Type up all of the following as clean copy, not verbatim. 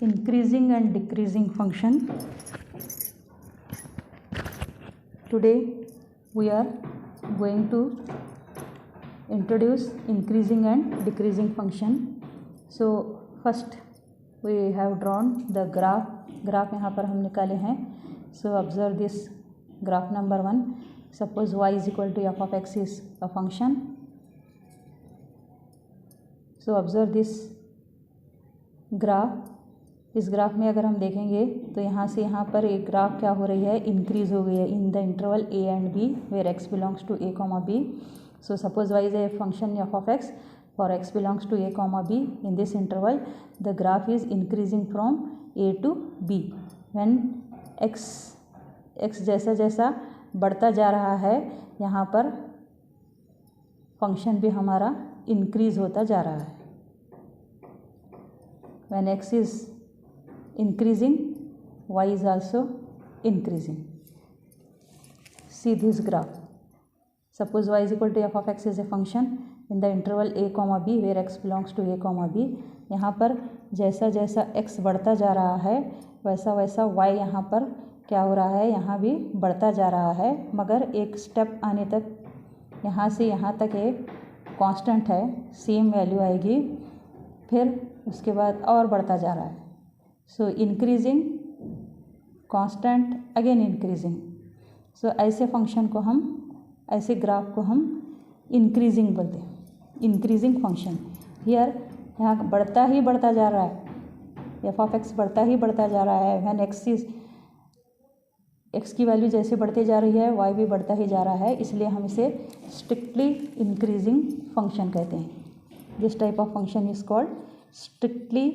increasing and decreasing function. Today we are going to introduce increasing and decreasing function. So first we have drawn the graph यहाँ पर हम निकाले हैं. So observe this graph number 1. Suppose y is equal to f of x is a function. So observe this graph. इस graph में अगर हम देखेंगे तो यहाँ से यहाँ पर एक ग्राफ क्या हो रही है, इंक्रीज हो गई है in the interval a and b where x belongs to a comma b. So suppose y is a function f of x for x belongs to a comma b. In this interval the graph is increasing from a to b. When x जैसा जैसा बढ़ता जा रहा है यहाँ पर function भी हमारा इंक्रीज होता जा रहा है. When x is increasing, y is also increasing. See this graph. Suppose y is equal to f of x is a function in the interval a comma b where x belongs to a comma b. यहाँ पर जैसा जैसा x बढ़ता जा रहा है वैसा वैसा y यहाँ पर क्या हो रहा है, यहाँ भी बढ़ता जा रहा है, मगर एक स्टेप आने तक यहाँ से यहाँ तक एक कांस्टेंट है, सेम वैल्यू आएगी, फिर उसके बाद और बढ़ता जा रहा है. So increasing constant again increasing. So ऐसे फंक्शन को हम, ऐसे ग्राफ को हम इंक्रीजिंग बोलते हैं, इंक्रीजिंग फंक्शन. हियर यहाँ बढ़ता ही बढ़ता जा रहा है, एफ ऑफ एक्स बढ़ता ही बढ़ता जा रहा है. व्हेन एक्स की वैल्यू जैसे बढ़ते जा रही है वाई भी बढ़ता ही जा रहा है, इसलिए हम इसे स्ट्रिक्टली इंक्रीजिंग फंक्शन कहते हैं. This type of function is called strictly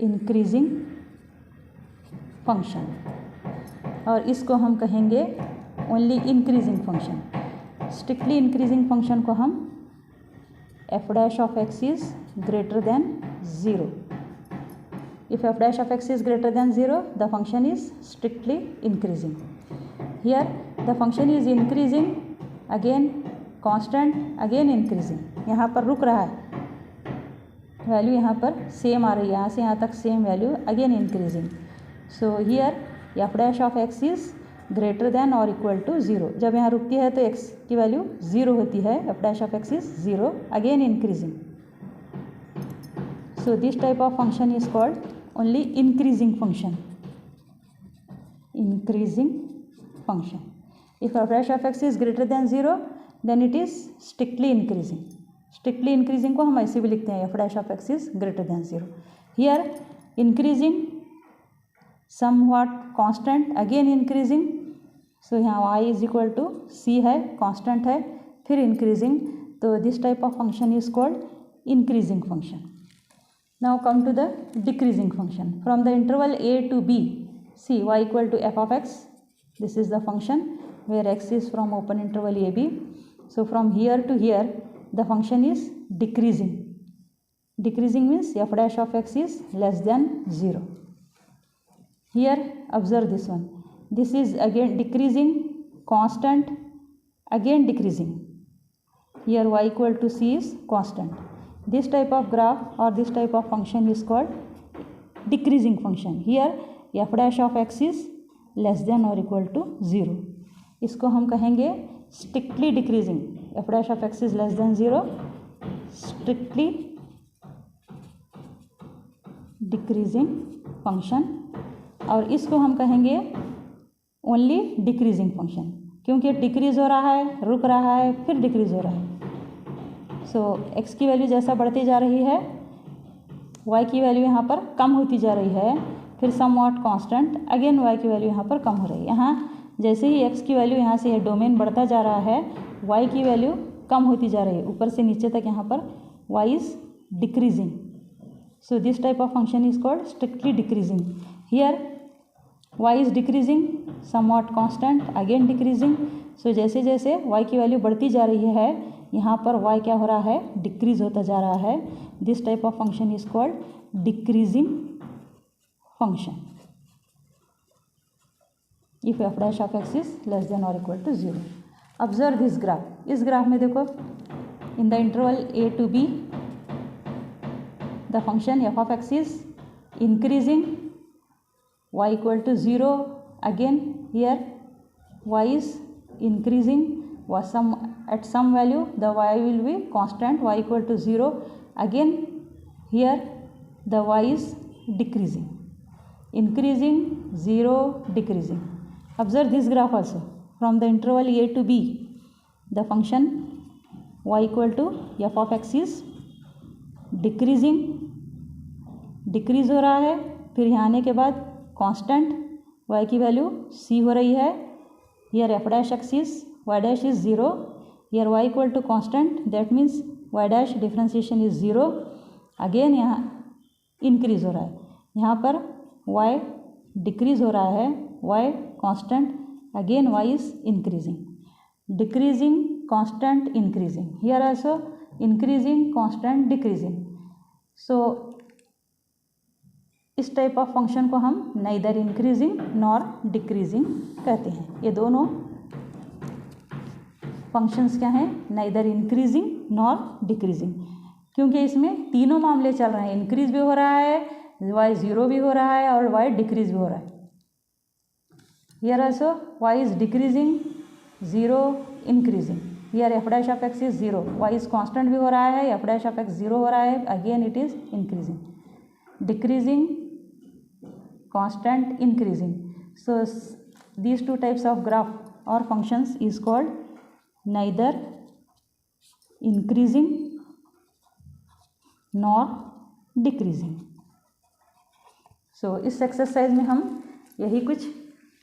increasing function, और इसको हम कहेंगे only increasing function. Strictly increasing function को हम F dash of x is greater than 0. If f dash of x is greater than 0, the function is strictly increasing. Here the function is increasing, again constant, again increasing. यहाँ पर रुक रहा है, value यहाँ पर same आ रही है, यहाँ से यहाँ तक same value, again increasing. So here f dash of x is greater than or equal to 0. जब यहाँ रुकती है तो x की वैल्यू 0 होती है, f dash of x is 0, again increasing. So this type of function is called only increasing function. Increasing function. If f dash of x is greater than 0, then it is strictly increasing. Strictly increasing को हम ऐसे भी लिखते हैं, f dash of x is greater than 0. Here increasing somewhat constant, again increasing. So यहाँ y is equal to c है, constant है, फिर increasing. तो this type of function is called increasing function. Now come to the decreasing function. From the interval a to b, see y equal to f of x. This is the function where x is from open interval a b. So from here to here the function is decreasing. Decreasing means f dash of x is less than 0. Here observe this one. This is again decreasing, constant, again decreasing. Here y equal to c is constant. This type of graph or this type of function is called decreasing function. Here f dash of x is less than or equal to 0. इसको हम कहेंगे strictly decreasing. f dash of x is less than 0, strictly decreasing function. और इसको हम कहेंगे only decreasing function, क्योंकि decrease हो रहा है, रुक रहा है, फिर डिक्रीज हो रहा है. सो x की वैल्यू जैसा बढ़ती जा रही है, y की वैल्यू यहाँ पर कम होती जा रही है, फिर समवॉट कांस्टेंट, अगेन y की वैल्यू यहाँ पर कम हो रही है. यहाँ जैसे ही x की वैल्यू यहाँ से डोमेन बढ़ता जा रहा है, y की वैल्यू कम होती जा रही है, ऊपर से नीचे तक यहाँ पर y is decreasing. So this type of function is called strictly decreasing. Here y is decreasing, somewhat constant, again decreasing. So जैसे जैसे y की वैल्यू बढ़ती जा रही है, यहाँ पर y क्या हो रहा है, डिक्रीज होता जा रहा है. This type of function is called decreasing function. If f dash of x is less than और equal to 0. Observe this graph. इस ग्राफ में देखो, in the interval a to b the function f of x is increasing, y equal to 0. Again here y is increasing, at some value the y will be constant, y equal to 0. Again here the y is decreasing, increasing, 0, decreasing. Observe this graph also. From the interval a to b, the function y equal to f of x is decreasing, decrease हो रहा है. फिर यहाँ आने के बाद constant y की value c हो रही है. Here f dash x is y dash is 0. Here y equal to constant, that means y dash differentiation is 0. Again यहाँ इंक्रीज हो रहा है, यहाँ पर y डिक्रीज हो रहा है, y constant, again y is increasing, decreasing, constant, increasing. Here also increasing, constant, decreasing. So इस टाइप ऑफ फंक्शन को हम नाइदर इंक्रीजिंग नॉर डिक्रीजिंग कहते हैं. ये दोनों फंक्शंस क्या हैं? नाइदर इंक्रीजिंग नॉर डिक्रीजिंग, क्योंकि इसमें तीनों मामले चल रहे हैं. इंक्रीज भी हो रहा है, y 0 भी हो रहा है और y डिक्रीज भी हो रहा है. Here also y is decreasing, 0, increasing. Here f dash of x is 0, y is constant भी हो रहा है, f डैश ऑफ x 0 हो रहा है, again it is increasing, decreasing, constant, increasing. So these two types of graph or functions is called neither increasing nor decreasing. So इस exercise में हम यही कुछ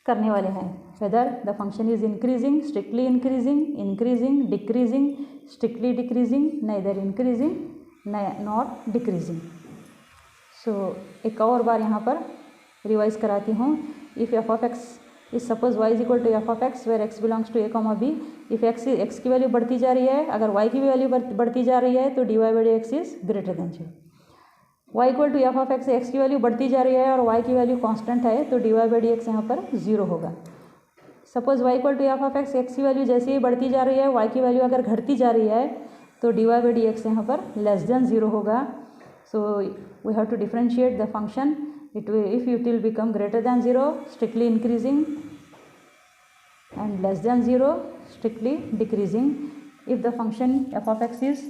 करने वाले हैं. whether the function is increasing, strictly increasing, increasing, decreasing, strictly decreasing, neither increasing nor decreasing. So एक और बार यहाँ पर रिवाइज कराती हूँ. If F of x is suppose Y is equal to F of X where X belongs to A comma B. If X की value बढ़ती जा रही है, अगर वाई की भी वैल्यू बढ़ती जा रही है तो D Y by D X is greater than 0. Y equal to F of X, X की वैल्यू बढ़ती जा रही है और वाई की वैल्यू कांस्टेंट है तो D Y by D X यहाँ पर 0 होगा. Suppose Y equal to F of X, X की वैल्यू जैसे ही बढ़ती जा रही है, वाई की वैल्यू अगर घटती जा रही है तो D Y by D X यहाँ पर लेस देन 0 होगा. So we have to differentiate the function. If it will become greater than 0, strictly increasing, and less than 0, strictly decreasing. If the function f of x is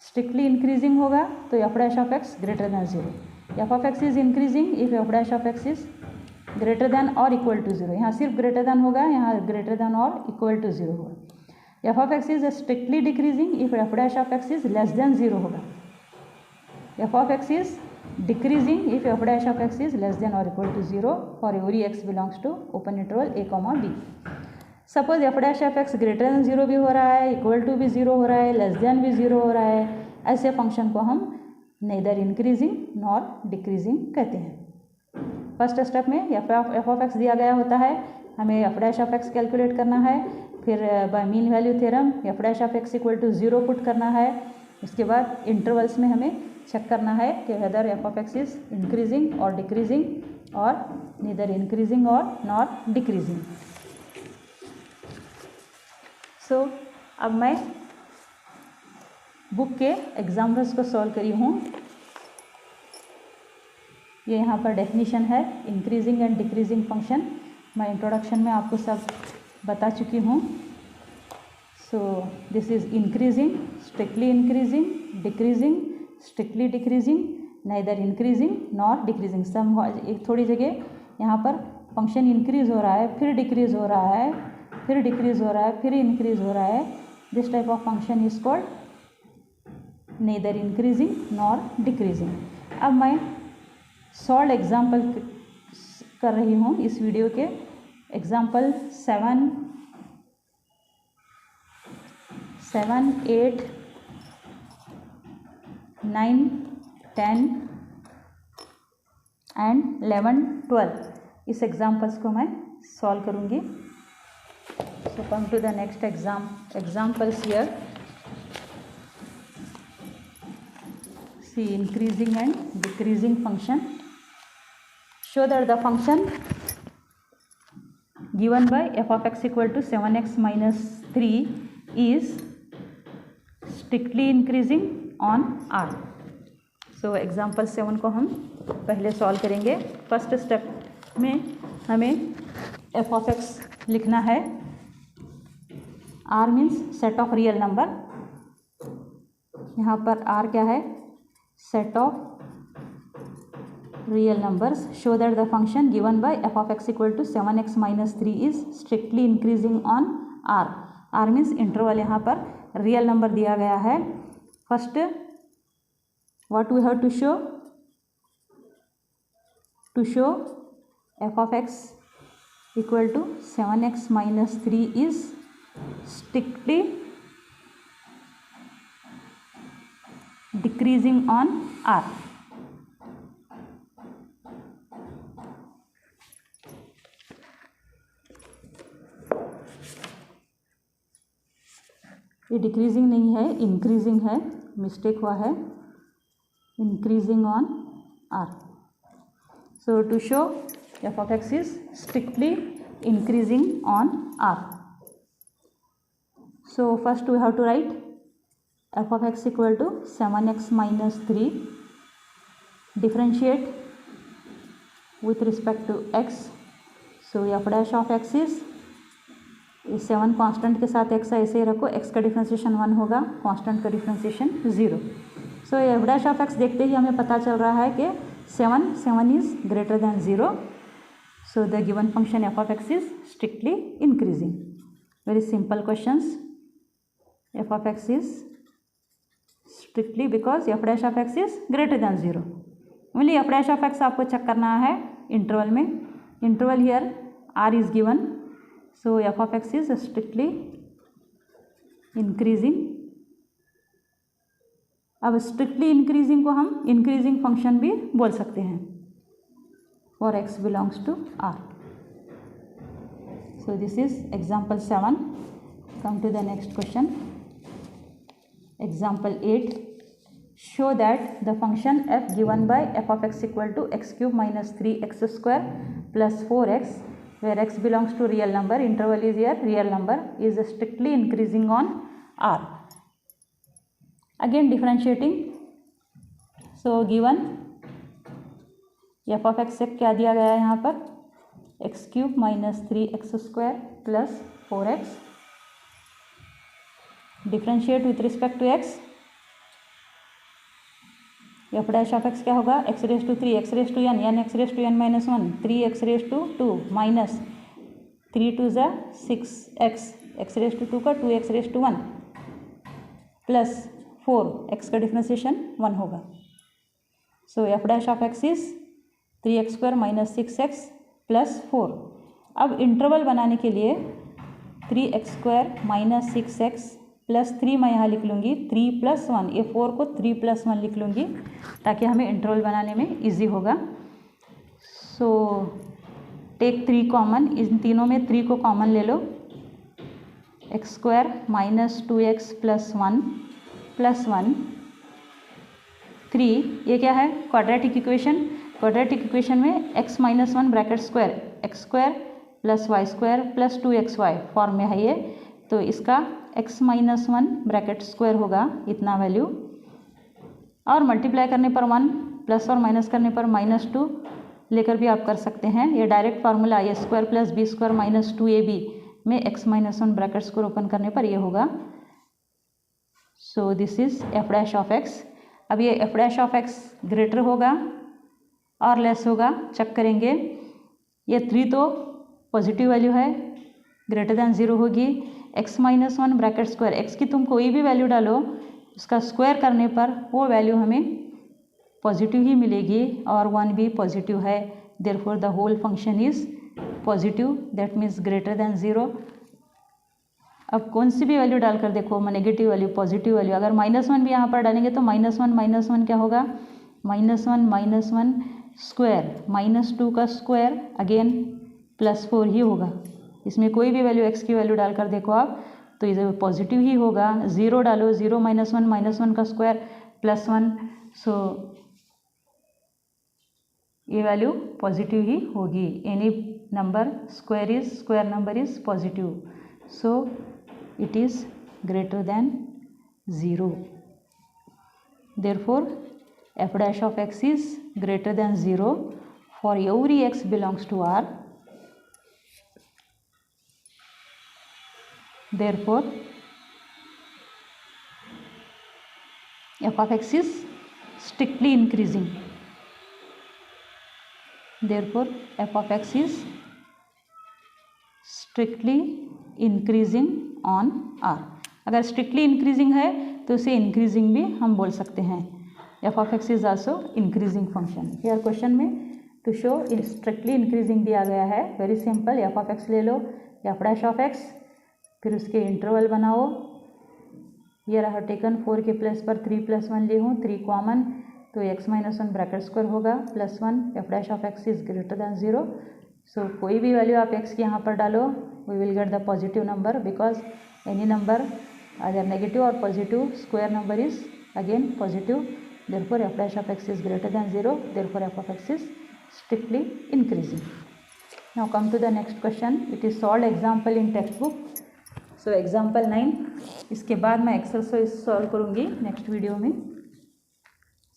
strictly increasing होगा तो f dash of x greater than 0. f of x is increasing if f dash of x is greater than or equal to 0. यहाँ सिर्फ greater than होगा, यहाँ greater than or equal to 0 होगा. f of x is strictly decreasing if f dash of x is less than 0 होगा. f of x is decreasing if f dash of x is less than or equal to 0 for every x belongs to open interval a comma b. Suppose f dash of x greater than 0 भी हो रहा है, equal to भी 0 हो रहा है, less than भी 0 हो रहा है. ऐसे फंक्शन को हम neither increasing nor decreasing कहते हैं. फर्स्ट स्टेप में f of x दिया गया होता है, हमें f dash of x calculate करना है. फिर by mean value theorem f dash of x equal to 0 put करना है. उसके बाद इंटरवल्स में हमें चेक करना है कि whether F of x is increasing और डिक्रीजिंग और नीदर इंक्रीजिंग और नॉट डिक्रीजिंग. सो अब मैं बुक के एग्जाम्पल्स को सॉल्व करी हूँ. ये यहाँ पर डेफिनेशन है इंक्रीजिंग एंड डिक्रीजिंग फंक्शन. मैं इंट्रोडक्शन में आपको सब बता चुकी हूँ. So this is increasing, strictly increasing, decreasing, strictly decreasing, neither increasing nor decreasing. सम एक थोड़ी जगह यहाँ पर फंक्शन इंक्रीज हो रहा है, फिर डिक्रीज हो रहा है, फिर डिक्रीज हो रहा है, फिर इंक्रीज हो रहा है. This type of function is called neither increasing nor decreasing. अब मैं सॉल्व एग्जाम्पल कर रही हूँ इस वीडियो के. Example 7, 8, 9, 10 and 11, 12. इस एग्जाम्पल्स को मैं सॉल्व करूँगी. So come to the next examples here. See increasing and decreasing function. Show that the function given by f of x equal to 7x minus 3 is strictly increasing on R. So example 7 को हम पहले solve करेंगे। First step में हमें F of X लिखना है। R means set of real number, यहाँ पर आर क्या है, set of real numbers. Show that the function given by f of x equal to 7x minus 3 is strictly increasing on r. r means interval, यहाँ पर real number दिया गया है। First what we have to show f of x equal to 7x minus 3 is strictly decreasing on r. ये decreasing नहीं है, increasing है, mistake हुआ है, increasing on R. So to show F of x is strictly increasing on R, so first we have to write F of x equal to 7x minus 3, differentiate with respect to X. So F dash of x is 7 constant के साथ x ऐसे ही रखो, x का differentiation 1 होगा, constant का differentiation 0। So F dash of x देखते ही हमें पता चल रहा है कि 7 is greater than 0। So the given function F of x is strictly increasing. Very simple questions. F of x is strictly because F dash of x is greater than 0। Only F dash of X आपको check करना है interval में। Interval here R is given, so f of x is strictly increasing। अब strictly increasing को हम increasing function भी बोल सकते हैं for x belongs to R। so this is example 7। come to the next question, example 8। show that the function f given by f of x equal to x cube minus 3x square plus 4x where x belongs to real number, interval is here real number, is strictly increasing on R। again differentiating, so given f of x से क्या दिया गया है यहाँ पर, x cube minus 3x square plus 4x, differentiate with respect to x, F dash of X क्या होगा, X raise to 3 X raise to N N X raise to N minus 1 3 X raise to 2 minus 3 2 ज़ा 6 x raise to 2 का 2 x raise to 1 plus 4 x का differentiation 1 होगा। So F dash of x is 3x square minus 6x plus 4। अब interval बनाने के लिए 3x square minus 6x plus 3 मैं यहाँ लिख लूँगी, 3 प्लस 1, ये 4 को 3 प्लस 1 लिख लूँगी ताकि हमें इंटरवल बनाने में इजी होगा। सो टेक 3 कॉमन, इन तीनों में 3 को कॉमन ले लो, x square minus 2x plus 1 plus 1 3, ये क्या है, क्वाड्रेटिक इक्वेशन। क्वाड्रेटिक इक्वेशन में x minus 1 bracket square x square plus y square plus 2xy form में है ये, तो इसका x माइनस 1 ब्रैकेट स्क्वायर होगा इतना वैल्यू, और मल्टीप्लाई करने पर 1 प्लस और माइनस करने पर -2 लेकर भी आप कर सकते हैं। ये direct formula a square plus b square minus 2ab में x minus 1 bracket square open करने पर ये होगा। So this is f dash of x. अब ये f dash of x greater होगा और लेस होगा, चेक करेंगे। ये 3 तो पॉजिटिव वैल्यू है, ग्रेटर दैन 0 होगी। x minus 1 bracket square, x की तुम कोई भी वैल्यू डालो उसका स्क्वायर करने पर वो वैल्यू हमें पॉजिटिव ही मिलेगी और 1 भी पॉजिटिव है, therefore the whole function is positive, that means greater than 0। अब कौन सी भी वैल्यू डालकर देखो, नेगेटिव वैल्यू पॉजिटिव वैल्यू, अगर -1 भी यहाँ पर डालेंगे तो -1 क्या होगा, -1 स्क्वायर -2 का स्क्वायर अगेन +4 ही होगा। इसमें कोई भी वैल्यू x की वैल्यू डालकर देखो आप तो ये पॉजिटिव ही होगा। 0 डालो, 0 -1 का स्क्वायर +1, सो ये वैल्यू पॉजिटिव ही होगी। Any number square number is positive, so it is greater than 0, therefore f dash of x is greater than 0 for every x belongs to R. Therefore f of x is strictly increasing. Therefore f of x is strictly increasing on R. अगर strictly increasing है तो उसे increasing भी हम बोल सकते हैं. f of x is also increasing function. Here question में to show strictly increasing दिया गया है. Very simple, f of x ले लो, f dash of x, फिर उसके इंटरवल बनाओ. Here I have taken 4 के प्लेस पर 3 + 1 ली हूँ, 3 कॉमन, तो x - 1 ब्रैकेट स्क्वायर होगा +1. f dash of x is greater than 0. सो कोई भी वैल्यू आप x की यहाँ पर डालो, we will get the positive number because any number अगर नेगेटिव और positive square number is again positive. Therefore f dash of x is greater than 0. Therefore f of x is strictly increasing. Now come to the next question. It is solved example in textbook. So example 9. इसके बाद मैं exercise solve करूँगी next video में.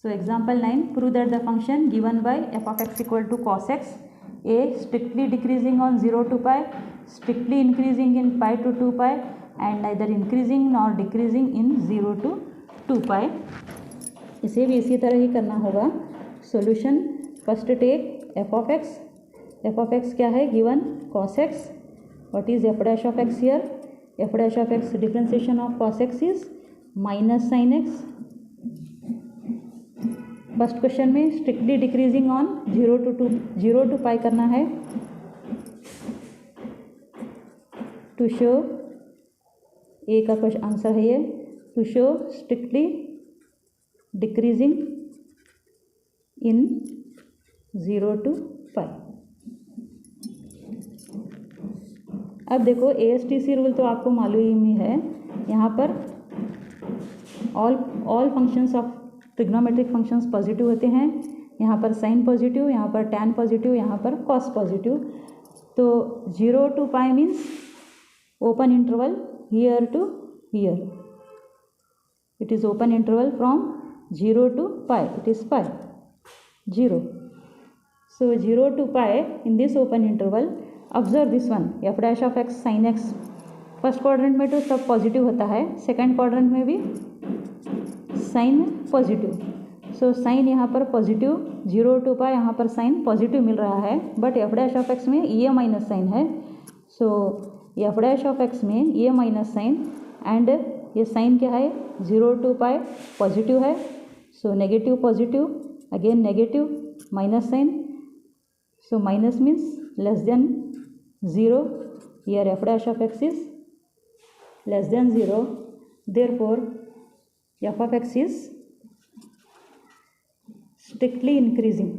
So example 9, prove that the function given by f of x equal to cos x, a strictly decreasing on 0 to pi, strictly increasing in pi to 2 pi, and neither increasing nor decreasing in 0 to 2 pi. इसे भी इसी तरह ही करना होगा. Solution, first take f of x. f of x क्या है? Given cos x. What is f dash of x here? f dash of x differentiation of cos x is minus sin x. First question में strictly decreasing on 0 to पाई करना है. To show ए का question answer है ये. To show strictly decreasing in 0 to pi. अब देखो ASTC rule तो आपको मालूम ही है. यहाँ पर all functions of trigonometric functions positive होते हैं. यहाँ पर साइन पॉजिटिव, यहाँ पर टैन पॉजिटिव, यहाँ पर कॉस पॉजिटिव. तो 0 to pi means open interval here to here. It is open interval from 0 to pi. It is pi 0. So 0 to pi in this open interval. Observe this one, f dash of x sin x. First quadrant में तो सब positive होता है, second quadrant में भी sign positive. So sine यहाँ पर positive, 0 to पाई यहाँ पर साइन पॉजिटिव मिल रहा है. But f dash of x में ये माइनस साइन है. सो f dash of x में ये माइनस साइन एंड ये साइन क्या है? 0 to पाई पॉजिटिव है. So negative positive again negative minus sine. So minus means less than 0. Here f dash of x is less than 0. Therefore f of x is strictly increasing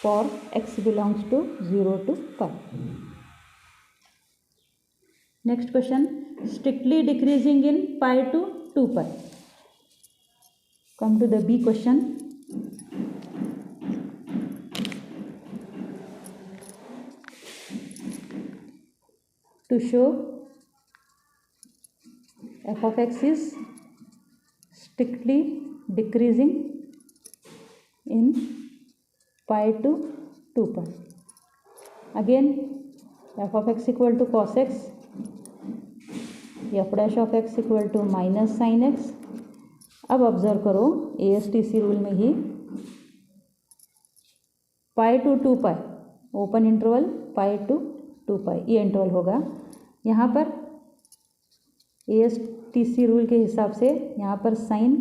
for x belongs to 0 to pi. Next question, strictly decreasing in pi to 2 pi. Come to the B question. To show f of x is strictly decreasing in pi to 2 pi. Again f of x equal to cos x, f dash of x equal to minus sin x. अब observe करो ASTC rule में ही pi to 2 pi open interval, pi to 2 pi ये interval होगा. यहाँ पर ASTC rule के हिसाब से यहाँ पर साइन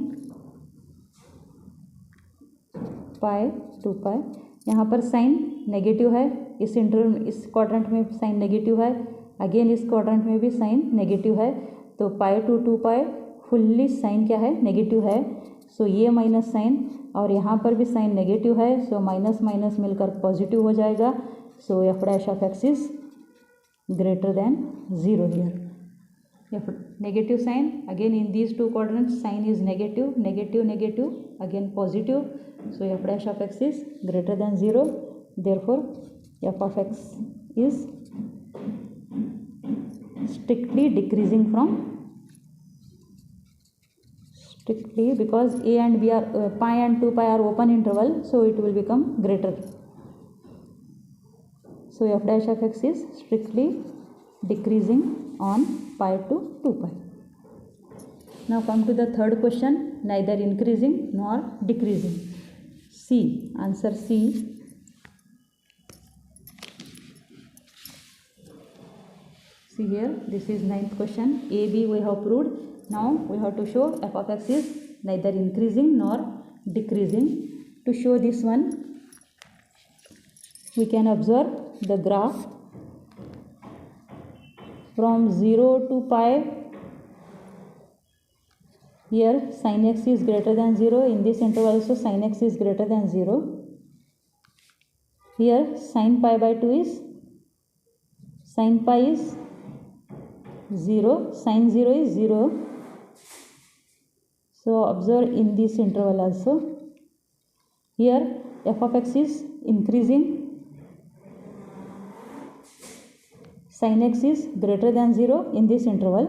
पाई 2 पाई, यहाँ पर साइन नेगेटिव है. इस इंटरवल इस क्वाड्रेंट में साइन नेगेटिव है. अगेन इस क्वाड्रेंट में भी साइन नेगेटिव है. तो पाई टू 2 पाई फुल्ली साइन क्या है? नेगेटिव है. सो ये माइनस साइन और यहाँ पर भी साइन नेगेटिव है. सो माइनस माइनस मिलकर पॉजिटिव हो जाएगा. सो f dash of x is greater than 0 here. If negative sign again in these two quadrants, sign is negative, negative, negative, again positive. So f dash of x is greater than 0. Therefore f of x is strictly decreasing from strictly, because a and b are pi and 2 pi are open interval, so it will become greater. So f dash of x is strictly decreasing on pi to 2 pi. Now come to the third question, neither increasing nor decreasing. C, answer C. See here, this is ninth question. A, B we have proved. Now we have to show f of x is neither increasing nor decreasing. To show this one, we can observe the graph from 0 to pi. Here sin x is greater than 0. In this interval also sin x is greater than 0. Here sin pi by 2 is, sin pi is 0, sin 0 is 0. So observe in this interval also. Here f of x is increasing, sin x is greater than 0 in this interval,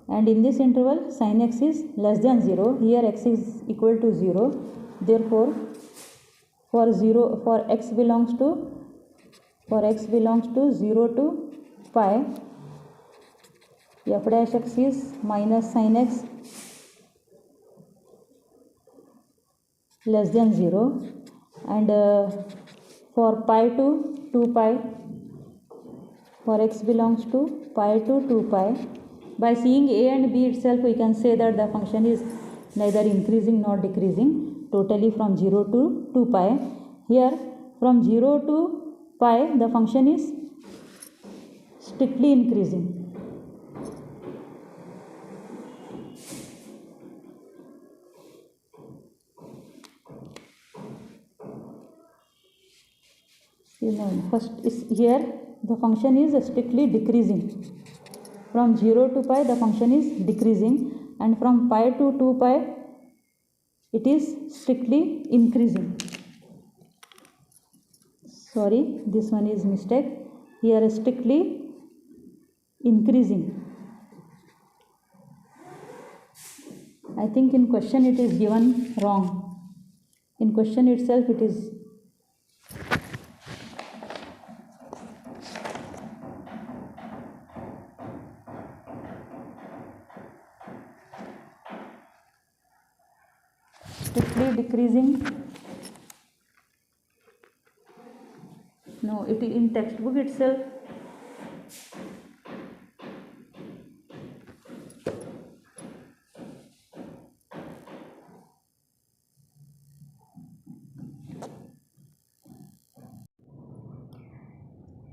and in this interval sin x is less than 0. Here x is equal to 0. Therefore for x belongs to 0 to pi, f dash x is minus sin x less than 0, and for pi to 2 pi, for x belongs to pi to 2 pi. By seeing a and b itself, we can say that the function is neither increasing nor decreasing, totally from 0 to 2 pi. Here from 0 to pi, the function is strictly increasing. First is here the function is strictly decreasing. From 0 to pi the function is decreasing, and from pi to 2 pi it is strictly increasing. Sorry, this one is mistake. Here strictly increasing. I think in question it is given wrong. In question itself it is strictly decreasing. No, it is in textbook itself.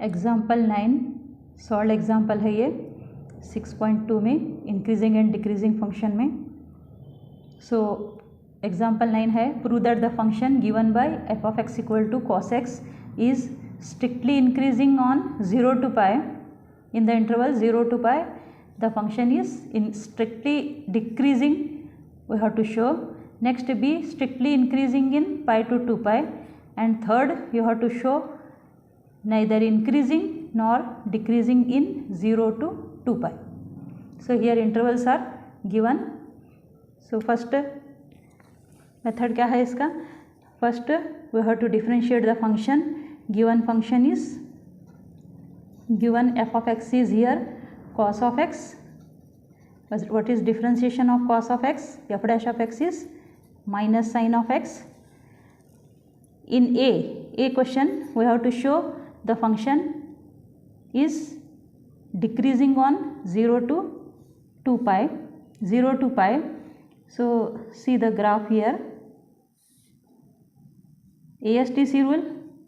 Example 9 solve example है ये 6.2 में increasing and decreasing function में. सो example 9 है, prove that the function given by F of x equal to cos X is strictly increasing on 0 to pi. In the interval 0 to pi, the function is strictly decreasing, we have to show. Next be strictly increasing in pi to 2 pi, and third you have to show neither increasing nor decreasing in 0 to 2 pi. So here intervals are given. So first method क्या है इसका? First we have to differentiate the function. Given function is, given f of x is here cos of x. What is differentiation of cos of x? F dash of x is minus sin of x. In A question we have to show the function is decreasing on 0 to 2 pi, 0 to pi. So see the graph here. ASTC rule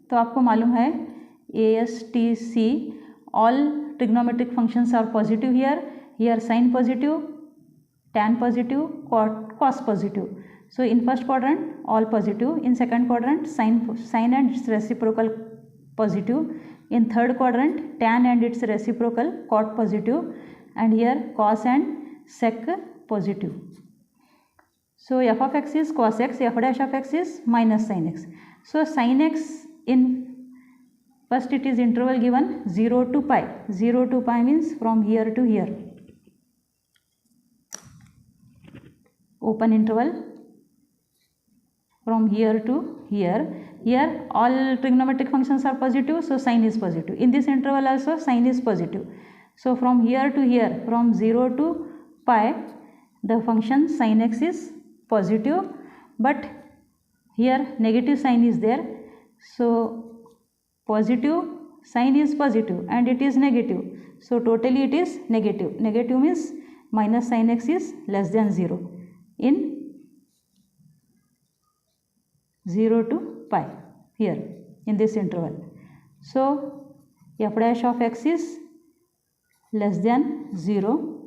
तो आपको मालूम है, ASTC all trigonometric functions are positive here. Here sin positive, tan positive, cos positive. So in first quadrant all positive, in second quadrant sin and its reciprocal positive, in third quadrant tan and its reciprocal cot positive, and here cos and sec positive. So f of x is cos x, f dash of x is minus sin x. So sin x in first it is interval given 0 to pi. 0 to pi means from here to here. open interval from here to here. Here all trigonometric functions are positive, so sine is positive. In this interval also sine is positive. So from here to here, from 0 to pi, the function sin x is positive, but here negative sign is there. So positive sign is positive and it is negative, so totally it is negative. Negative means minus sin x is less than 0 in 0 to pi here in this interval. So f dash of x is less than 0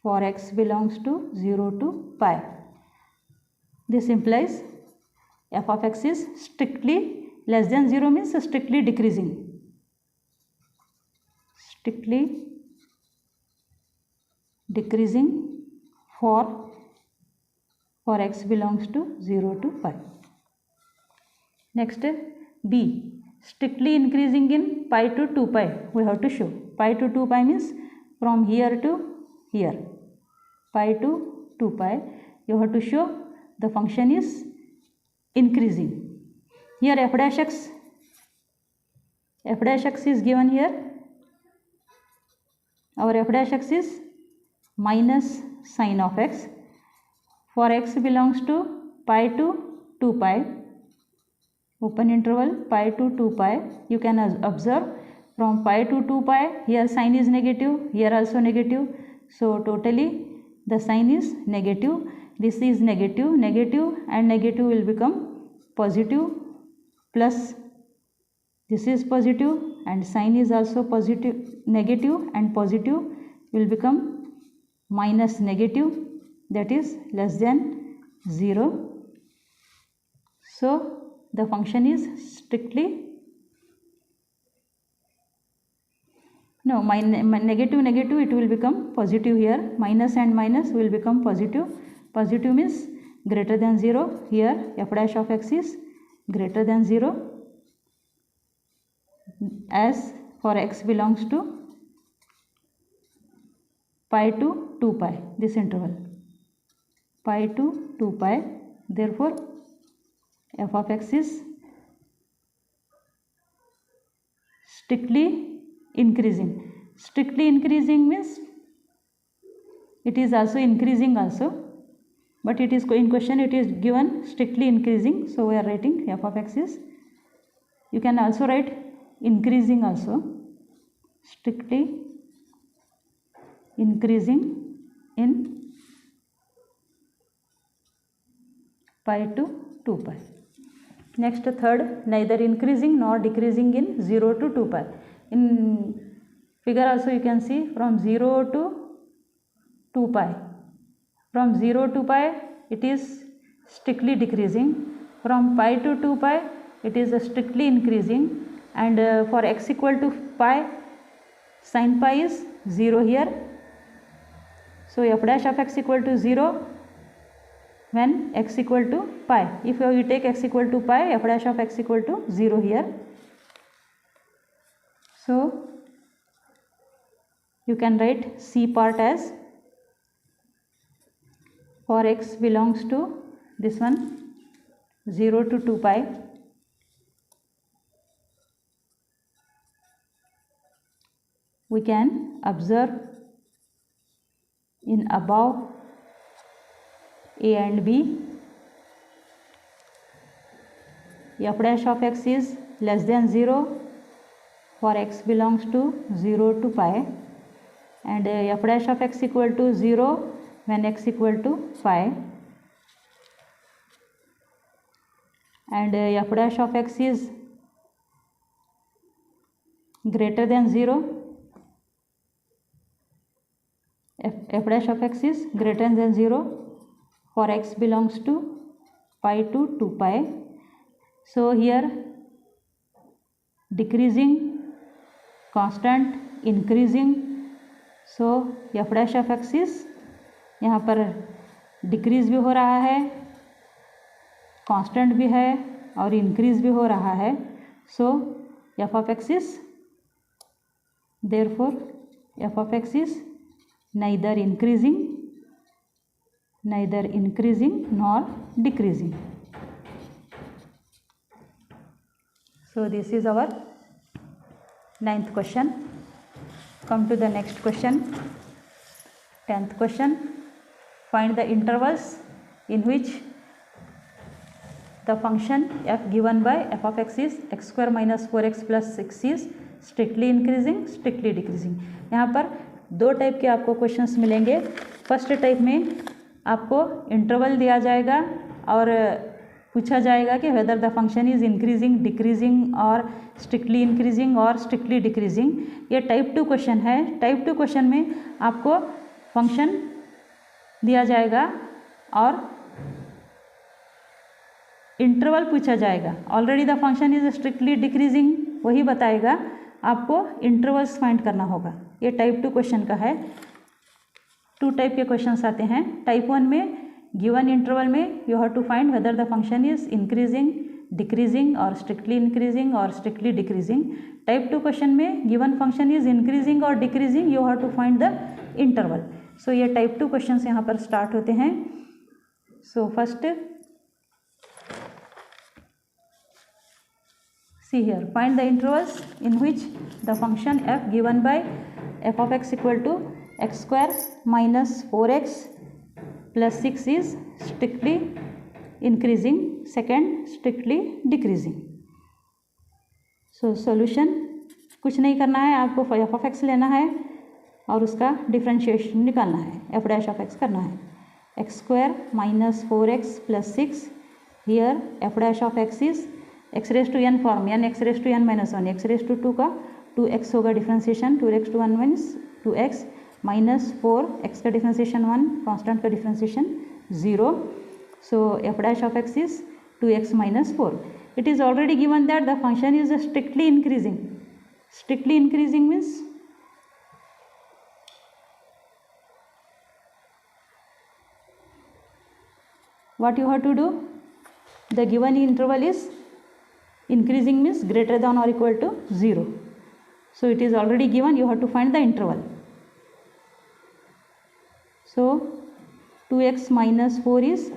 for x belongs to 0 to pi. This implies f of x is strictly less than 0 means strictly decreasing. Strictly decreasing for x belongs to 0 to pi. Next B, strictly increasing in pi to 2 pi. We have to show pi to 2 pi means from here to here, pi to 2 pi. You have to show the function is increasing. Here f dash x is given here. Our f dash x is minus sine of x. For x belongs to pi to 2 pi, open interval pi to 2 pi, you can observe from pi to 2 pi, here sign is negative, here also negative. So totally the sign is negative. This is negative, negative and negative will become positive, plus this is positive and sign is also positive, negative and positive will become minus negative, that is less than 0. So the function is strictly negative it will become positive here, minus and minus will become positive. Positive means greater than 0. Here f dash of x is greater than 0 as for x belongs to pi to 2 pi, this interval pi to 2 pi. Therefore f of x is strictly increasing. Strictly increasing means it is also increasing also, but it is in question it is given strictly increasing, so we are writing f of x is, you can also write increasing also, strictly increasing in pi to 2 pi. Next third, neither increasing nor decreasing in 0 to 2 pi. In figure also you can see from 0 to 2 pi. From 0 to pi it is strictly decreasing. From pi to 2 pi it is strictly increasing, and for x equal to pi, sin pi is 0 here. So f dash of x equal to 0 when x equal to pi. If you take x equal to pi, f dash of x equal to 0 here. So you can write C part as for x belongs to this one 0 to 2 pi, we can observe in above A and B, f dash of x is less than 0 for x belongs to 0 to pi, and f dash of x equal to 0 when x equal to pi, and f dash of x is greater than 0, f dash of x is greater than 0 for x belongs to pi to 2 pi. So here decreasing, constant, increasing, so f dash of x is यहाँ पर decrease भी हो रहा है, constant भी है और increase भी हो रहा है. सो f of x is, therefore f of x is neither increasing neither increasing nor decreasing. So this is our 9th question. Come to the next question. 10th question. Find the intervals in which the function f given by f of x is x square minus 4x plus 6 is strictly increasing, strictly decreasing. यहाँ पर दो type के आपको questions मिलेंगे. First type में आपको interval दिया जाएगा और पूछा जाएगा कि weather the function is increasing, decreasing और स्ट्रिक्टली इंक्रीजिंग और स्ट्रिक्टली डिक्रीजिंग. ये टाइप 2 क्वेश्चन है. टाइप 2 क्वेश्चन में आपको फंक्शन दिया जाएगा और इंटरवल पूछा जाएगा. Already the function is strictly decreasing वही बताएगा, आपको इंटरवल्स फाइंड करना होगा. ये टाइप 2 क्वेश्चन का है. 2 टाइप के क्वेश्चंस आते हैं. टाइप 1 में गिवन इंटरवल में you have to find whether the function is increasing, decreasing और स्ट्रिक्टली इंक्रीजिंग और स्ट्रिक्टली डिक्रीजिंग. टाइप 2 क्वेश्चन में गिवन फंक्शन इज इंक्रीजिंग और decreasing, you have to find the interval. So ये type 2 questions यहाँ पर start होते हैं. So first see here, find the intervals in which the function f given by f of x equal to x square minus 4x plus 6 is strictly increasing, second strictly decreasing. So solution कुछ नहीं करना है, आपको f of x लेना है और उसका differentiation निकालना है. f dash of x करना है. x square minus 4x plus 6. Here f dash of x is x raise to n form, यानी x raise to n minus 1, x raise to 2 का 2x होगा differentiation, 2 raise to 1 means 2x minus 4, x का differentiation 1, constant का differentiation 0. So f dash of x is 2x minus 4. It is already given that the function is strictly increasing. Strictly increasing means what you have to do, the given interval is increasing means greater than or equal to 0. So it is already given, you have to find the interval. So 2x minus 4 is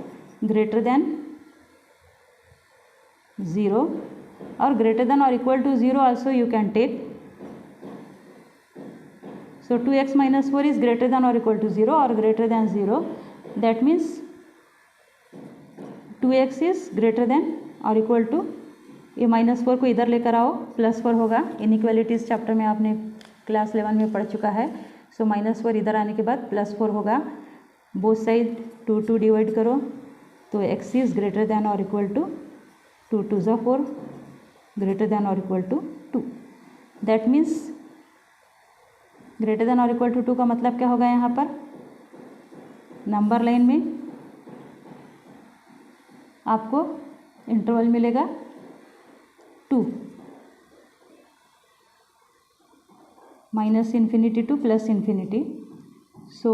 greater than 0 or greater than or equal to 0 also you can take. So 2x minus 4 is greater than or equal to 0 or greater than 0. That means 2x is greater than or equal to, ये -4 को इधर लेकर आओ, +4 होगा. Inequalities chapter में आपने class 11 में पढ़ चुका है. सो -4 इधर आने के बाद +4 होगा. बोथ साइड 2 डिवाइड करो तो x इज़ ग्रेटर दैन और इक्वल टू 2 2 ज़ा 4 ग्रेटर दैन और equal to 2. That means greater than और इक्वल टू 2 का मतलब क्या होगा, यहाँ पर नंबर लाइन में आपको इंटरवल मिलेगा 2 minus infinity to plus infinity. So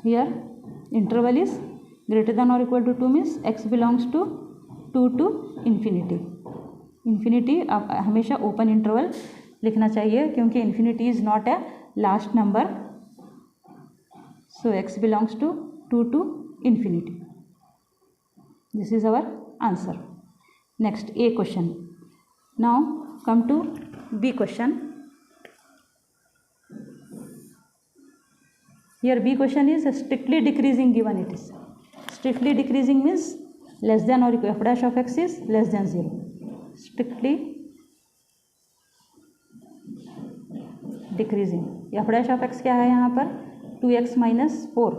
here interval is greater than और equal to 2 means x belongs to 2 to infinity. Infinity आप हमेशा ओपन इंटरवल लिखना चाहिए क्योंकि infinity is not a last number. So x belongs to 2 to infinity. This is our answer. Next A question. Now come to B question. Here B question is strictly decreasing given it is. Strictly decreasing means less than or equal, f dash of x is less than 0. Strictly decreasing. f dash of x क्या है यहाँ पर 2x minus 4.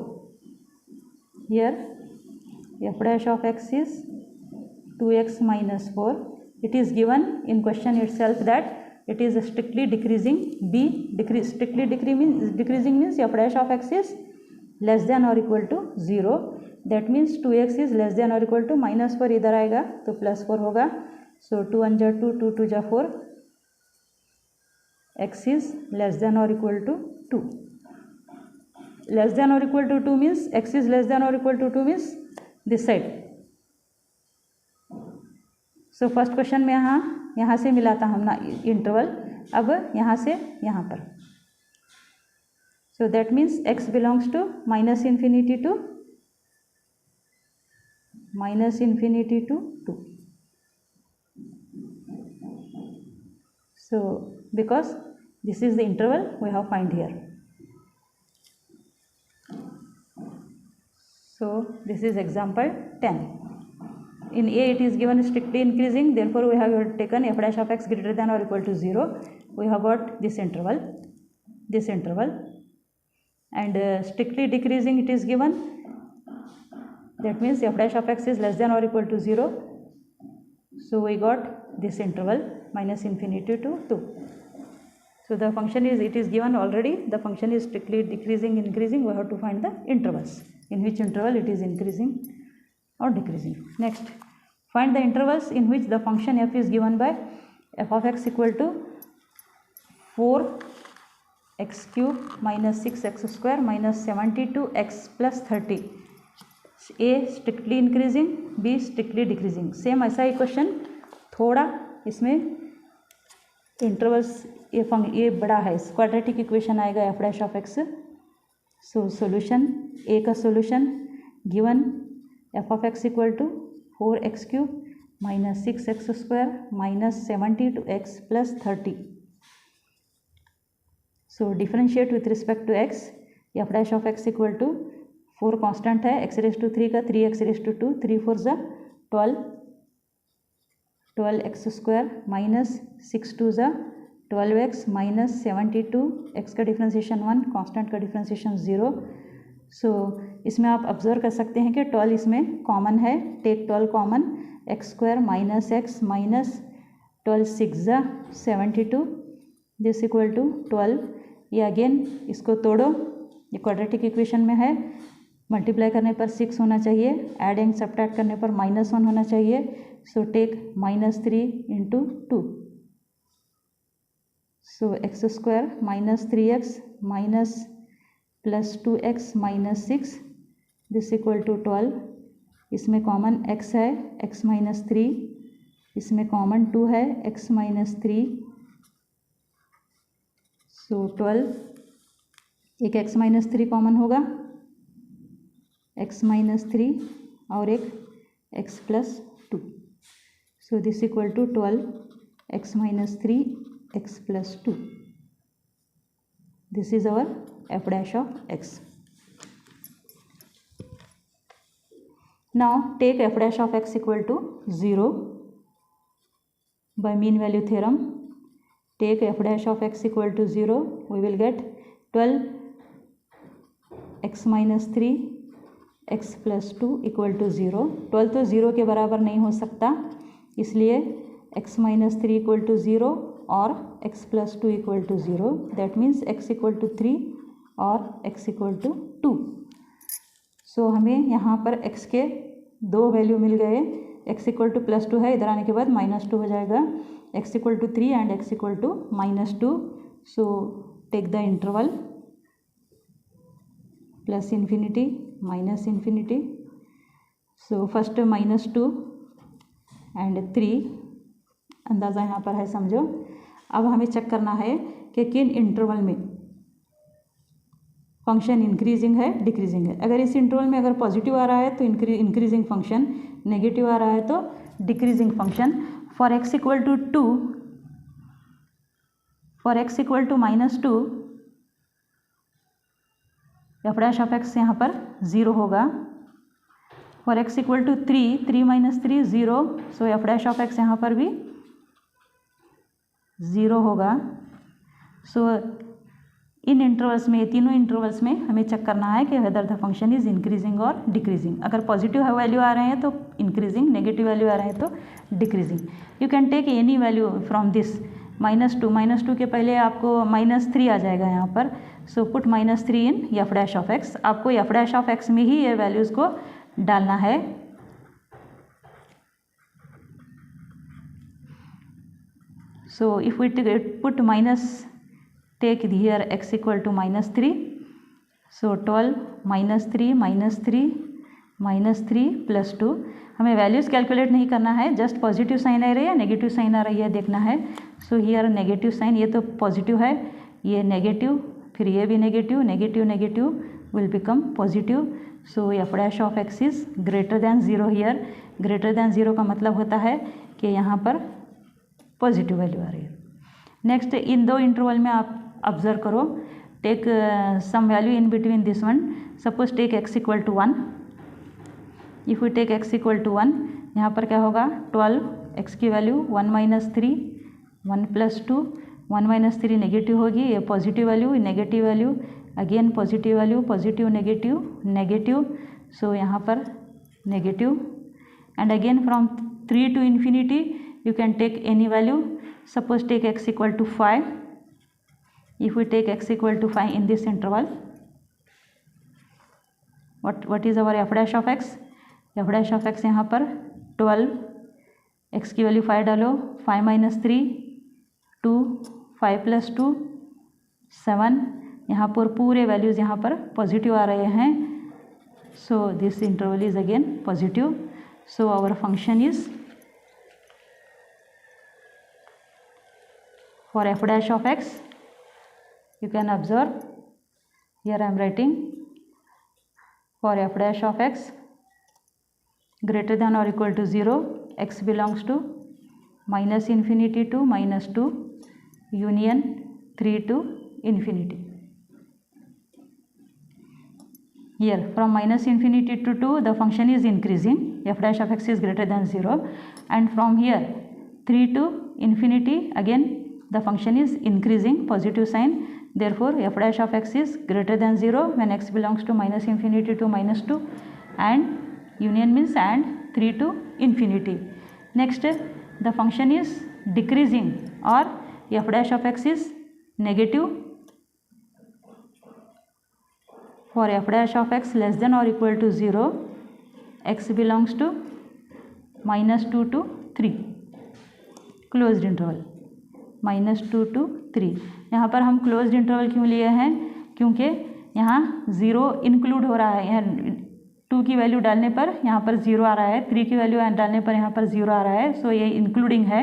Here f dash of x is 2x minus 4. It is given in question itself that it is strictly decreasing. B strictly decreasing means f dash of x is less than or equal to 0. That means 2x is less than or equal to -4 इधर आएगा तो +4 होगा. So 2 1 जा 2 2 2 जा 4. x is less than or equal to 2. Less than or equal to 2 means x is less than or equal to 2 means this side. So first question में यहाँ से मिला था हम ना इंटरवल, अब यहाँ से यहाँ पर. So that means x belongs to minus infinity to 2. So because this is the interval we have find here. So this is example 10. In A it is given strictly increasing, therefore we have taken f dash of x greater than or equal to 0. We have got this interval, and strictly decreasing it is given, that means f dash of x is less than or equal to 0. So we got this interval minus infinity to 2. So the function is, it is given already, the function is strictly decreasing, increasing. We have to find the intervals, in which interval it is increasing or decreasing. Next, find the intervals in which the function f is given by f of x equal to 4x cube minus 6x square minus 72x plus 30. A strictly increasing, B strictly decreasing. Same ऐसा ही question, थोड़ा इसमें intervals ये बड़ा है. Quadratic equation आएगा f dash of x. So solution, A का solution given f of x equal to 4x cube minus 6x square minus 72x plus 30. So differentiate with respect to x. F dash of x equal to 4 constant है, x raise to 3 का 3x race to 2, 3 4 ज़ा 12x square minus 6 2 ज़ा 12x minus 72, x का differentiation 1, constant का differentiation 0. सो इसमें आप observe कर सकते हैं कि 12 इसमें कॉमन है, take 12 common, x square minus x minus 12 6 ज़ा 72, दिस इक्वल टू 12. ये अगेन इसको तोड़ो, ये क्वाड्रेटिक इक्वेशन में है, मल्टीप्लाई करने पर 6 होना चाहिए, एडिंग सब्ट्रैक्ट करने पर -1 होना चाहिए. So take -3 into 2. So X square minus 3x minus plus 2x minus 6, this equal to 12. इसमें कॉमन x है, x माइनस 3, इसमें कॉमन 2 है, x माइनस 3. सो 12, एक x माइनस 3 कॉमन होगा, x माइनस 3 और एक x plus 2. So this equal to 12 x minus 3 x plus 2. This is our f dash of x. Now take f dash of x equal to 0 by mean value theorem. Take f dash of x equal to 0, we will get 12 x minus 3 x plus 2 equal to 0. 12 तो 0 के बराबर नहीं हो सकता, इसलिए x minus 3 equal to 0 और x plus 2 equal to 0. That means x equal to 3 और x equal to 2. So हमें यहाँ पर x के दो वैल्यू मिल गए. x इक्वल टू प्लस 2 है, इधर आने के बाद -2 हो जाएगा. x equal to 3 and x equal to -2. So take the interval plus infinity minus infinity. So first -2 and 3 अंदाज़ा यहाँ पर है, समझो. अब हमें चेक करना है कि किन इंटरवल में फंक्शन इंक्रीजिंग है, डिक्रीजिंग है. अगर इस इंटरवल में अगर पॉजिटिव आ रहा है तो इंक्रीजिंग फंक्शन, नेगेटिव आ रहा है तो decreasing function. For x equal to 2, for x equal to -2, F dash of x यहाँ पर 0 होगा. For x equal to 3 minus 3 0, so F dash of x यहाँ पर भी 0 होगा. सो इन इंटरवल्स में, तीनों इंटरवल्स में हमें चेक करना है कि weather the function is increasing और डिक्रीजिंग. अगर पॉजिटिव वैल्यू आ रहे हैं तो इंक्रीजिंग, नेगेटिव वैल्यू आ रहे हैं तो decreasing. You can take any value from this. -2 के पहले आपको -3 आ जाएगा यहाँ पर. So put -3 in F dash of X. आपको एफ डैश ऑफ एक्स में ही ये वैल्यूज़ को डालना है. So if we put take here x equal to -3, so 12 -3 plus 2. हमें वैल्यूज़ कैलकुलेट नहीं करना है, जस्ट पॉजिटिव साइन आ रही है या नेगेटिव साइन आ रही है देखना है. सो हियर नेगेटिव साइन, ये तो पॉजिटिव है, ये नेगेटिव, फिर ये भी negative, negative negative will become positive. So F dash of x is greater than zero here. Greater than zero का मतलब होता है कि यहाँ पर पॉजिटिव वैल्यू आ रही है. नेक्स्ट, इन दो इंटरवल में आप ऑब्जर्व करो, take some value in between this one. Suppose take x equal to 1. If you take x equal to 1, यहाँ पर क्या होगा 12, x की value 1 minus 3, 1 plus 2, 1 minus 3 negative होगी, ये positive value, negative value, again positive value, positive negative negative. So यहाँ पर negative. And again from 3 to infinity you can take any value. Suppose take x equal to 5. If we take x equal to 5 in this interval, what is our f dash of x? f dash of x यहाँ पर 12, x की value 5 डालो, 5 minus 3 2, 5 plus 2 7. यहाँ पर पूरे values यहाँ पर positive आ रहे हैं. So this interval is again positive. So our function is for f dash of x, you can observe here I am writing for f dash of x greater than or equal to 0, x belongs to minus infinity to minus 2 union 3 to infinity. Here from minus infinity to 2 the function is increasing, f dash of x is greater than 0, and from here 3 to infinity again the function is increasing, positive sign. Therefore f dash of x is greater than 0 when x belongs to minus infinity to minus 2, and union means and 3 to infinity. Next, the function is decreasing or f dash of x is negative for f dash of x less than or equal to 0, x belongs to minus 2 to 3, closed interval minus 2 to 3. यहाँ पर हम closed interval क्यों लिए हैं? क्योंकि यहाँ 0 include हो रहा है. यहाँ 2 की वैल्यू डालने पर यहाँ पर 0 आ रहा है, 3 की वैल्यू डालने पर यहाँ पर 0 आ रहा है. सो ये इंक्लूडिंग है,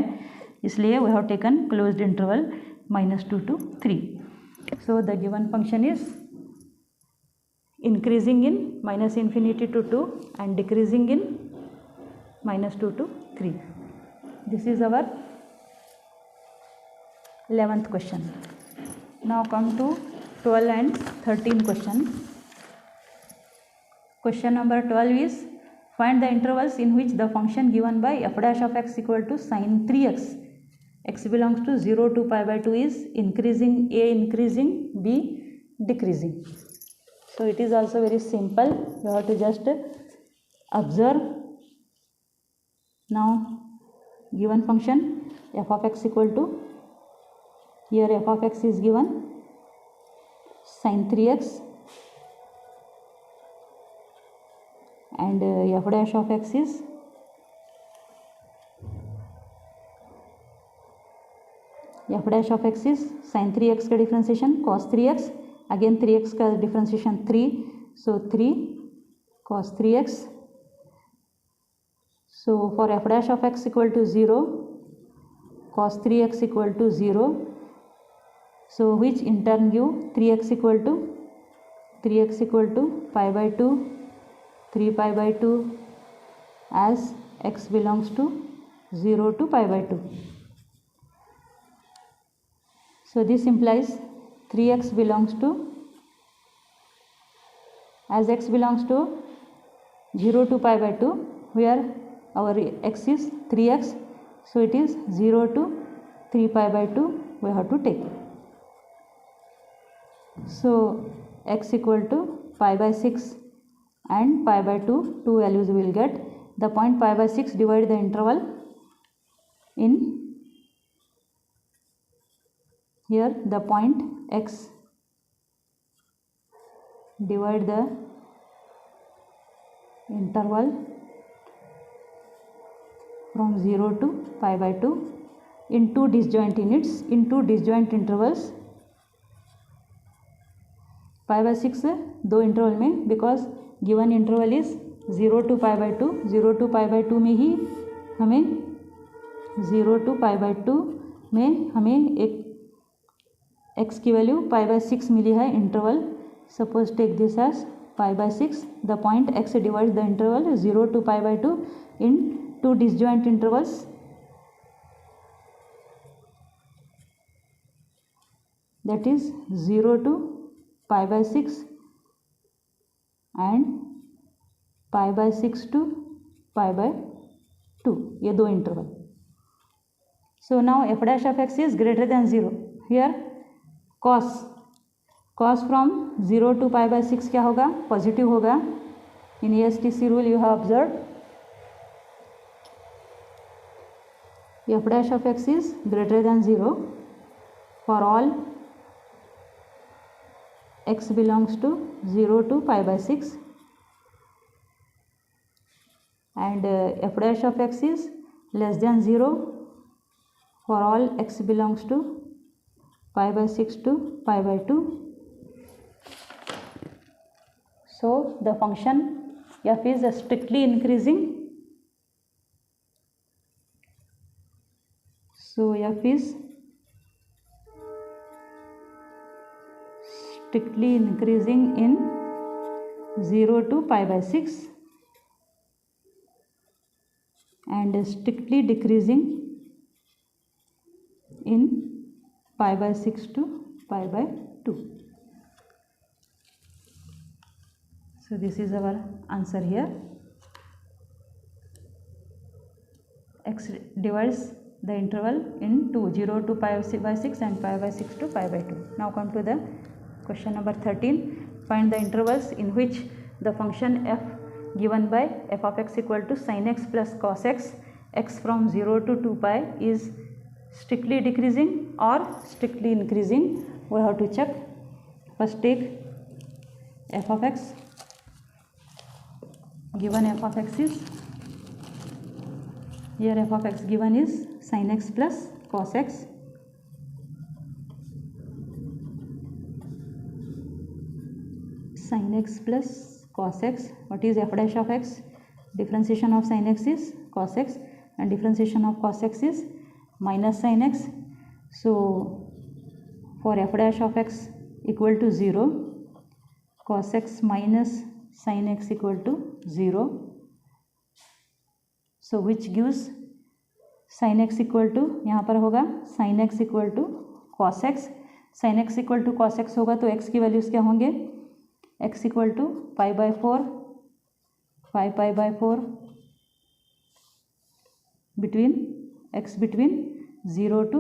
इसलिए we have taken closed interval minus 2 to 3. So the given function is increasing in minus infinity to 2 and decreasing in minus 2 to 3. This is our 11th question. Now come to 12 and 13 question. Question number 12 is find the intervals in which the function given by f dash of x equal to sin 3x, x belongs to 0 to pi by 2 is increasing, a increasing, b decreasing. So it is also very simple, you have to just observe. Now given function f of x equal to, here f of x is given sin 3x and f dash of x is sin 3x का differentiation cos 3x, again 3x का differentiation 3, so 3 cos 3x. So for f dash of x equal to 0, cos 3x equal to 0. So which in turn give 3x equal to pi by 2, 3 pi by 2 as x belongs to 0 to pi by 2. So this implies 3x belongs to, as x belongs to 0 to pi by 2, where our x is 3x, so it is 0 to 3 pi by 2 we have to take. So x equal to pi by 6 and pi by 2, two values we will get. The point pi by 6 divide the interval in, here the point x divide the interval from 0 to pi by 2 in two disjoint units, in two disjoint intervals. pi by 6 दो interval में, because given interval is 0 to pi by 2, 0 to pi by 2 में ही हमें 0 to pi by 2 में हमें एक x की value π/6 मिली है interval. Suppose take this as π/6. The point x divides the interval 0 to π/2 in two disjoint intervals. That is 0 to π/6 and π/6 to π/2. ये दो interval. So now f dash of x is greater than 0. Here cos from 0 to π/6 क्या होगा? Positive होगा. In ESTC rule you have observed f dash of x is greater than 0 for all x belongs to 0 to π/6 and f dash of x is less than 0 for all x belongs to π/6 to π/2. So the function f is strictly increasing. So f is strictly increasing in 0 to π/6 and strictly decreasing in π/6 to π/2. So this is our answer here. X divides the interval into 0 to π/6 and π/6 to π/2. Now come to the question number 13. Find the intervals in which the function f given by f of x equal to sin x plus cos x, x from 0 to 2 pi is strictly decreasing or strictly increasing. We have to check. First take f of x. Given f of x is, here f of x given is sin x plus cos x. Sin x plus cos x. What is f dash of x? Differentiation of sin x is cos x and differentiation of cos x is minus sin x. So for f dash of x equal to 0, cos x minus sin x equal to 0. So which gives sin x equal to, यहाँ पर होगा sin x equal to cos x. sin x equal to cos x होगा तो x की values क्या होंगे? x equal to π/4, 5π/4 between x between 0 to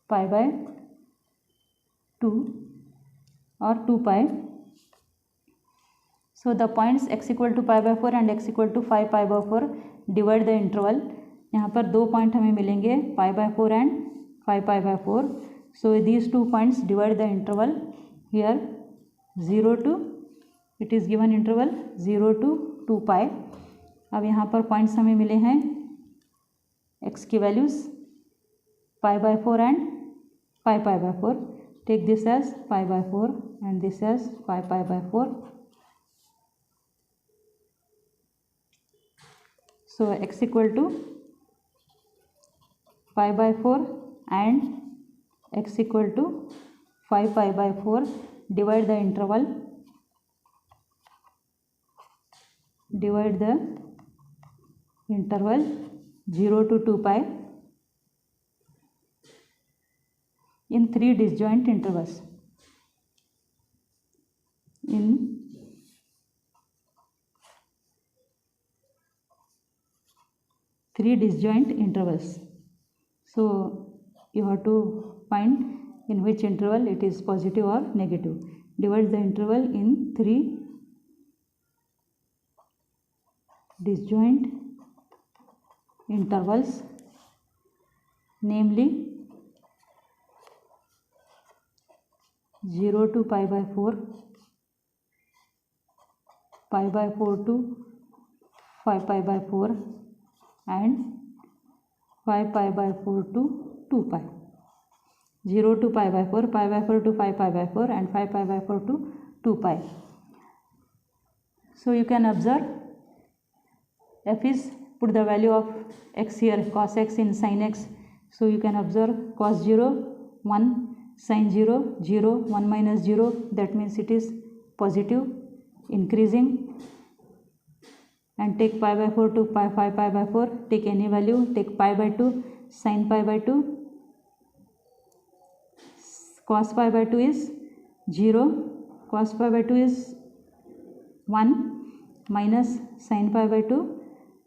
π/2 or 2 pi. So the points x equal to π/4 and x equal to 5π/4 divide the interval. यहाँ पर दो point हमें मिलेंगे π/4 and 5π/4. So these two points divide the interval here 0 to, it is given interval 0 to 2 pi. अब यहाँ पर points हमें मिले हैं x की values π/4 and 5π/4. Take this as π/4 and this as 5π/4. So x equal to π/4 and x equal to 5π/4. Divide the interval. Divide the interval 0 to 2 pi in three disjoint intervals. In three disjoint intervals. So you have to find in which interval it is positive or negative. Divide the interval in three disjoint intervals, namely 0 to π/4, π/4 to 5π/4 and 5π/4 to 2 pi. 0 to π/4, π/4 to 5π/4 and 5π/4 to 2 pi. So you can observe f is, put the value of x here, cos x in sin x So you can observe cos 0 1, sin 0 0, 1 minus 0, that means it is positive increasing, and take pi by 4 to pi 5 pi by 4, take any value, take pi by 2, sin pi by 2, cos pi by 2 is 0, cos pi by 2 is 1, minus sin pi by 2,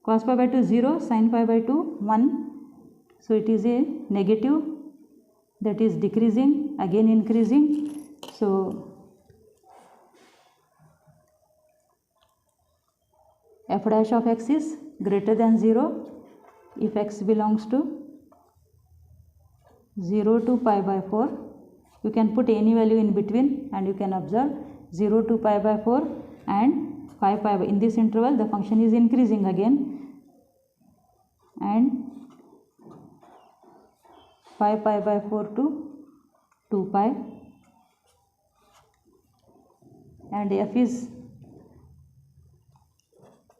cos pi by 2 0, sin pi by 2 1, so it is a negative, that is decreasing, again increasing. So f dash of x is greater than 0 if x belongs to 0 to pi by 4. You can put any value in between and you can observe 0 to pi by 4 and 5 pi by, in this interval the function is increasing again, and 5 pi by 4 to 2 pi, and f is,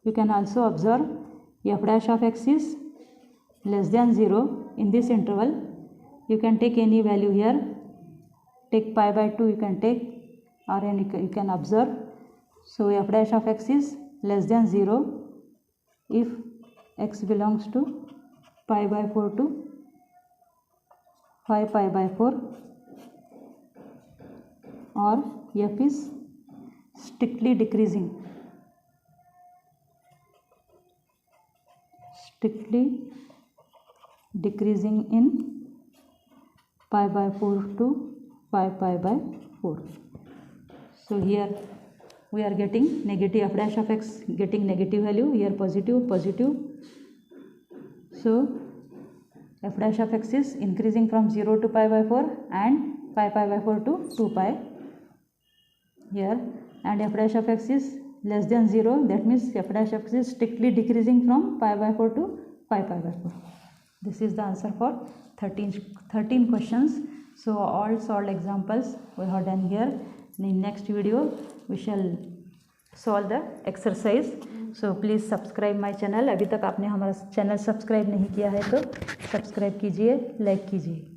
you can also observe f dash of x is less than 0 in this interval. You can take any value here, take pi by 2 you can take, or you can observe. So f dash of x is less than 0 if x belongs to pi by 4 to 5 pi by 4, or f is strictly decreasing, in pi by 4 to 5 pi by 4. So here we are getting negative, f dash of x getting negative value, here positive, positive. So f dash of x is increasing from 0 to pi by 4 and 5 pi by 4 to 2 pi here, and f dash of x is less than 0, that means f dash of x is strictly decreasing from pi by 4 to 5 pi by 4. This is the answer for 13 questions. So all solved examples we have done here. In next video we shall solve the exercise. So please subscribe my channel. अभी तक आपने हमारा channel subscribe नहीं किया है तो subscribe कीजिए, like कीजिए.